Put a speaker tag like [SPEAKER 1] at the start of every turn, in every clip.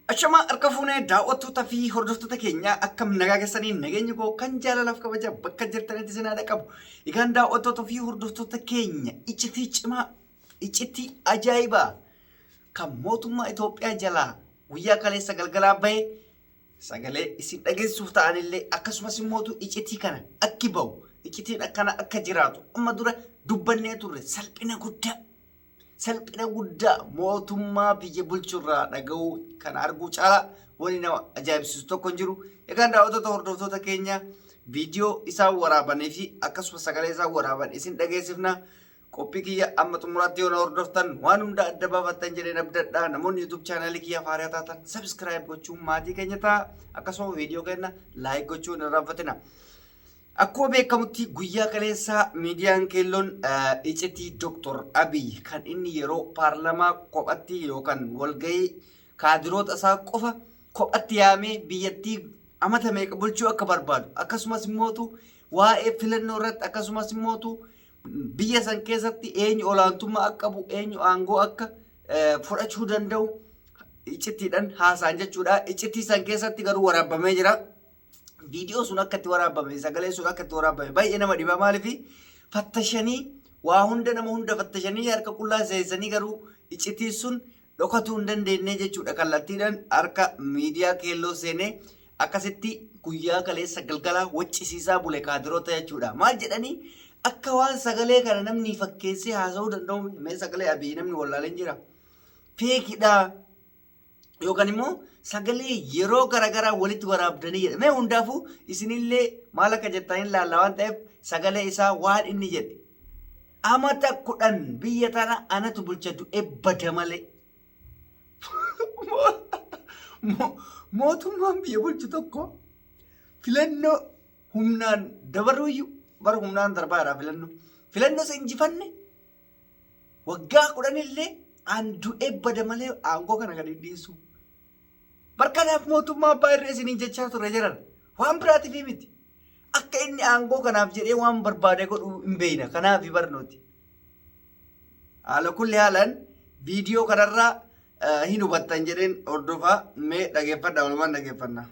[SPEAKER 1] Ashama harka fuunee daawwattoota fi hordoftoota keenya akkam nagaa keessanii nageenya koo kan jaalalaaf kabaja bakka jirtanitti sinaadha qabu. Egaan daawwattoota fi hordoftoota keenya iccitii cimaa, iccitii ajaa'ibaa kan mootummaa Itoophiyaa jalaa guyyaa kaleessa galgalaa bahe sagalee isin dhageessuuf ta'anillee akkasumas immoo iccitii kana akki bahu, iccitiin akkana akka jiraatu amma dura dubbannee turre salphina guddaa mootummaa biyya bulchurraa dhaga'uu kan arguu caalaa wani nama ajaa'ibsiisu tokko hin jiru. Egaan daawwattoota hordoftoota keenya viidiyoo isaan waraabanii fi akkasumas sagalee isaan waraaban isin dhageessifna. Qophii kiyya amma xumuraatti yoo na hordoftan waan hunda adda baafattan jedheen abdadhaa. Namoonni YouTube chaanalii kiyya faaraa taatan subscribe gochuun maatii keenya ta'a. Akkasuma viidiyoo keenya like gochuun hin irraanfatina. Akkuma beekamutti guyyaa kaleessaa miidiyaan keelloon iccitii Dr. Abiy kan inni yeroo paarlamaa kophaatti yookaan walgahii kaadiroota isaa qofa kophaatti yaamee biyyattii amata meeqa bulchuu akka barbaadu akkasumas immoo waa'ee filannoo irratti akkasumas immoo biyya san keessatti eenyu olaantummaa akka qabu eenyu aangoo akka fudhachuu danda'u iccitiidhaan haasaan jechuudha. Iccitii san keessatti garuu waraabamee jira. Viidiyoo sun akkatti waraabame sagalee sun akkatti waraabame baay'ee nama dhiba. Maaliif fattashanii waa hunda nama hunda fattashanii harka qullaa seessanii garuu iccitii sun dhokatuu hin dandeenye jechuudha. Kallattiidhaan harka miidiyaa keelloo seenee akkasitti guyyaa kaleessa galgalaa waccisiisaa bule kaadiroota jechuudha. Maal jedhanii akka waan sagalee kana namni fakkeessee haasa'uu danda'u mee sagalee Abiy namni wallaaleen jira. Feekidhaa yookaan immoo sagalee yeroo garagaraa walitti waraabdanii jedhe. Mee hundaafuu isinillee maal akka jettanii ilaalla waan ta'eef sagalee isaa waan inni jedhe. Amata 10 biyya tana anatu bulchatu ebbada malee. Mootummaan biyya bulchu tokko filannoo humnaan dabaruuyyuu bara humnaan darbaadha filannoo. Filannoo isa injifanne waggaa 10 illee andu ebbada malee aangoo kana gadi dhiisu. Barkanaaf mootummaa abbaa irree isiniin jechaa turre jiran waan biraatiif miti. Akka inni aangoo kanaaf jedhee waan barbaade godhu hin beekna. Kanaaf barnooti. Haala kulli haalaan viidiyoo kanarraa hin hubattan jedheen hordofaa mee dhageeffadha walumaan dhageeffanna.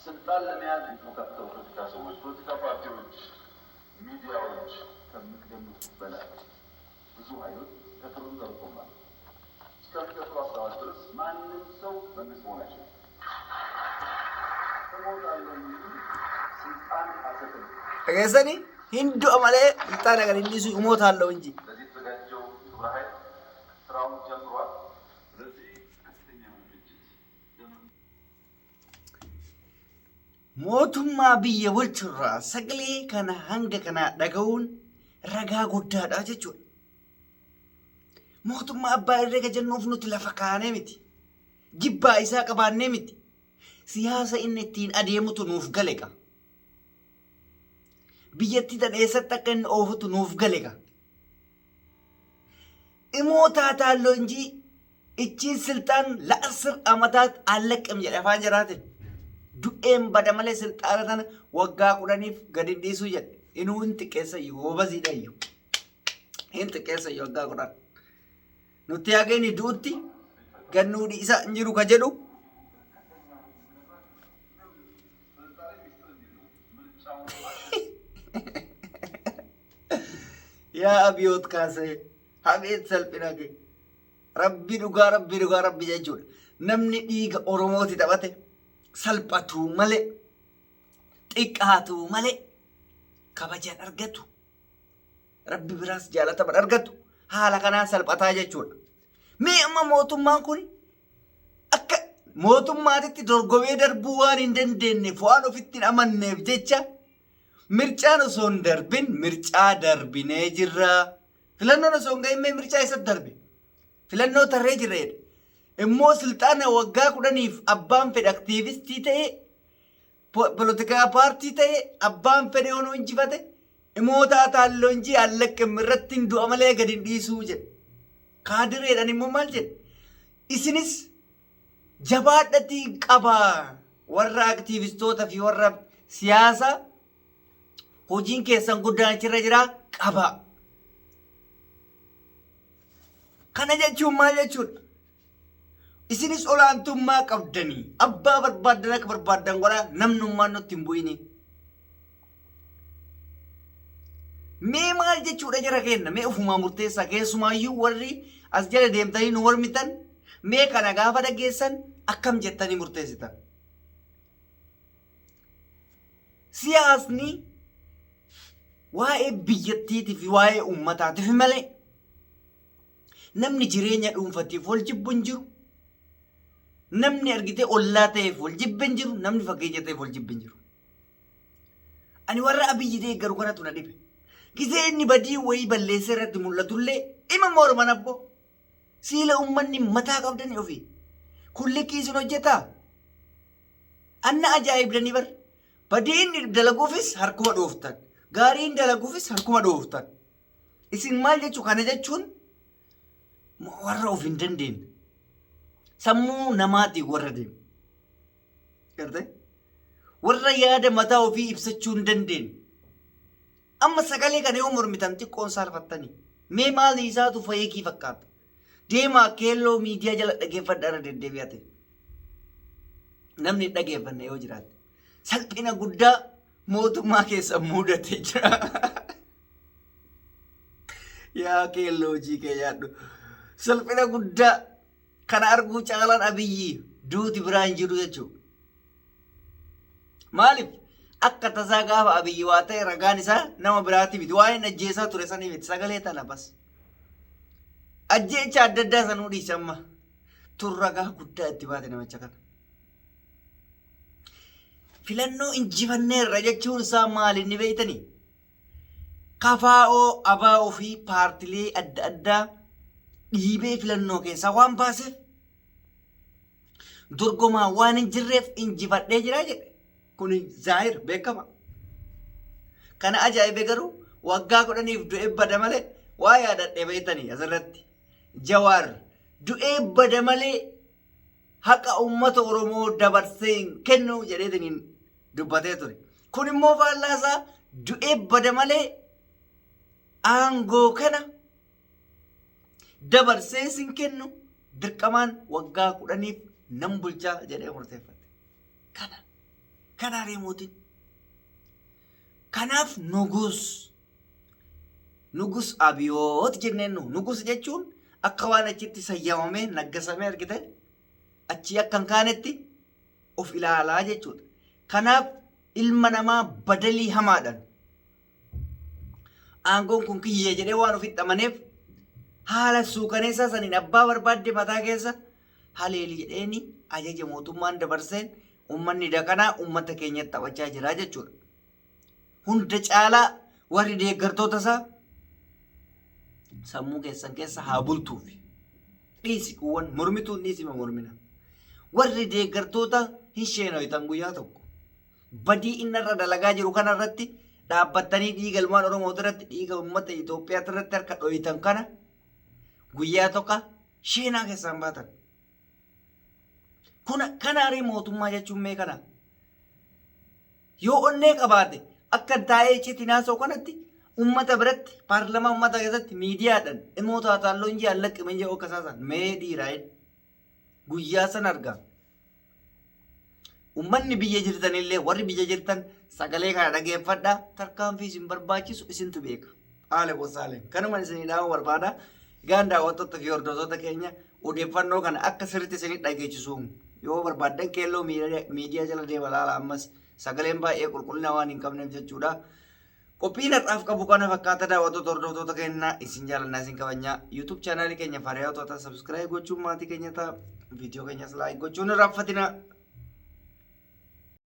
[SPEAKER 1] ስልጣን ለመያዝ የተከተሉ ፖለቲካ ሰዎች፣ ፖለቲካ ፓርቲዎች፣ ሚዲያዎች ከሚገኙት በላይ ብዙ ኃይሎች ከክልሉ ዘርቆማል። እስከሚቀጥሉ 17 ድረስ ማንም ሰው መንግስት መሆን አይችልም። እሞታለሁ እንጂ ስልጣን አልሰጥም። እገሰኒ ሂንዱ አመሌ ስልጣን ነገር እንዲሱ እሞታለሁ እንጂ ለዚህ የተዘጋጀው ግብረ ኃይል ስራውን ጀምሯል። mootummaa biyya bulchurraa sagalee kana hanga kana dhaga'uun ragaa guddaadha jechuudha. Mootummaa abbaa irree jennuuf nuti lafa kaanee miti. Jibbaa isaa qabaannee miti. Siyaasa inni ittiin adeemutu nuuf galega. Biyyatti tadheessatti akka inni oofutu nuuf galega. Imootaa taalloo inji ichiin siltaan la'asir amataat allaqam jedhe afaan jiraatin. Du'een bada malee silxaana tana waggaa 10f gadi dhiisuu jedhe. Inuu hin xiqqeessayyuu hobasiidhayyuu. Hin xiqqeessayyuu waggaa 10. Nuti haga inni du'utti gannuu dhiisaa hin jiru ka jedhu. Yaa Abiyoot kaasee habeet salphina kee. Rabbi dhugaa jechuudha. Namni dhiiga Oromooti taphate. Salphatu malee xiqqaatu malee kabajaan argatu rabbi biraas jaalataman argatu haala kanaan salphataa jechuudha. Mee amma mootummaan kun akka mootummaatitti dorgomee darbuu waan hin dandeenyeef waan ofitti hin amanneef jecha mirchaan osoo hin darbin mircaa darbinee jirra. Filannoon osoo hin ga'iin mircaa eessatti darbe? Filannoo tarree jirreedha. Immoo silxaana waggaa 10 abbaan fedhe aktiivistii ta'e politikaa paartii ta'e abbaan fedhe hono injifate imootaa taalloo inji allaqqim irratti hin du'a malee gadi hin dhiisuu jedhe. Kaadireedhaan immoo maal jedhe? Isinis jabaadhatii qabaa warra aktiivistoota fi warra siyaasaa hojiin keessan guddaan achirra jira qabaa. Kana jechuun maal jechuudha? Isinis olaantummaa qabdanii abbaa barbaadan akka barbaadan godhaa namnummaan nutti hin bu'ini. Mee maal jechuudha jara kenna? Mee ofumaa murteessaa keessumaayyuu warri as jala deemtanii nu mormitan mee kana gaafa dhageessan akkam jettanii murteessitan? Siyaasni waa'ee biyyattiitiif fi waa'ee uummataatiif malee namni jireenya dhuunfatiif wal jibbu hin jiru. Namni argitee ollaa ta'eef wal jibbu hin jiru. Namni fakkeenya ta'eef wal jibbu hin jiru. Ani warra Abiyyi deeggaru kanatu na dhibe. Gisee inni badii wayii balleessee irratti mul'atullee ima morman abbo. Siila uummanni mataa qabdanii ofii. Kun likkii isin hojjetaa? Anna ajaa'ibdanii bar. Badii inni dalaguufis harkuma dhooftan. Gaarii inni dalaguufis harkuma dhooftan. Isin maal jechuu kana jechuun warra of hin dandeenye. Sammuu namaatiin warra deemu. Gartee? Warra yaada mataa ofii ibsachuu hin dandeenye. Amma sagalee kana yoo mormitan xiqqoon saalfattanii. Mee maali isaatu fayyikii fakkaata? Deemaa keelloo miidiyaa jala dhageeffadha irra deddeebi'ate. Namni dhageeffanne yoo jiraate. Salphina guddaa mootummaa keessa mudatee jira. Yaa keelloo hojii kee yaaddu. Salphina guddaa kana arguu caalaan Abiyyi duuti biraan hin jiru jechuudha. Maaliif? Akka tasaa gaafa Abiyyi waa ta'e ragaan isaa nama biraati miti. Waa'een ajjeesaa ture sanii miti. Sagalee tana bas. Ajjeecha adda addaa sanuu dhiise amma. Tun ragaa guddaa itti baate namicha kana. Filannoo injifanneerra jechuun isaa maali inni beektanii? Kafaa'oo abaa'oo fi paartilee adda addaa dhiibee filannoo keessaa waan baaseef dorgomaa waan hin jirreef injifadhee jira jedhe. Kun zaahir beekama. Kana ajaa'ibe garuu waggaa 10 du'ee bada malee waa yaadadhee beektanii asirratti. Jawaar du'ee bada malee haqa uummata Oromoo dabarsee hin kennu jedheetiniin dubbatee ture. Kun immoo faallaasaa du'ee bada malee aangoo kana dabarsee hin kennu dirqamaan waggaa 10 nan bulchaa jedhee murteeffate. Kana reemuutiin. Kanaaf nugus Abiyoot jenneen nugus jechuun akka waan achitti sayyamamee naggasamee argite achi akka hin kaanetti of ilaalaa jechuudha. Kanaaf ilma namaa badalii hamaadhaan aangoon kun kiyya jedhee waan ofitti amaneef haala suukaneessaa saniin abbaa barbaadde mataa keessa haleeli jedheeni ajaja mootummaan dabarseen uummanni dakanaa uummata keenyatti taphachaa jira jechuudha. Hunda caalaa warri deeggartoota isaa sammuu keessan keessa haa bultuuf. Dhiisi kuwwan mormituun dhiisima mormina. Warri deeggartoota hin sheenooytan guyyaa tokko. Badii innarra dalagaa jiru kanarratti dhaabbattanii dhiiga ilmaan Oromoo irratti dhiiga uummata Itoophiyaa irratti harka dhohitan kana guyyaa tokko sheenaa keessaan baatan. Kanaarii mootummaa jechuun mee kana? Yoo onnee qabaate akka taa'ee icciitti naasoo kanatti uummata biratti paarlamaa uummata keessatti miidiyaadhaan dhimmoota taalloo inji allaqqime inji akka saasan mee dhiiraa'edha. Guyyaa san argaa. Uummanni biyya jirtanillee warri biyya jirtan sagalee kana dhageeffadhaa tarkaanfii isin barbaachisu isintu beeka. Haala gosaaleen kanuma isinii dhaamuu barbaada. Gaan daawwattoota fi hordoftoota keenya odeeffannoo kana akka sirriitti isinii dhageechisuun yoo barbaadan keelloo miidiyaa jala deema laala ammas sagaleen baay'ee qulqullina waan hin qabneef jechuudha. Qophiin har'aaf qabu kana fakkaata daawwattoota hordoftoota keenyaa isin jaalannaa isin kabajnaa YouTube chaanaalii keenya Fariyaa Toota subscribe gochuun maatii keenya ta'a. Viidiyoo keenyas like gochuun hin raaffatinaa.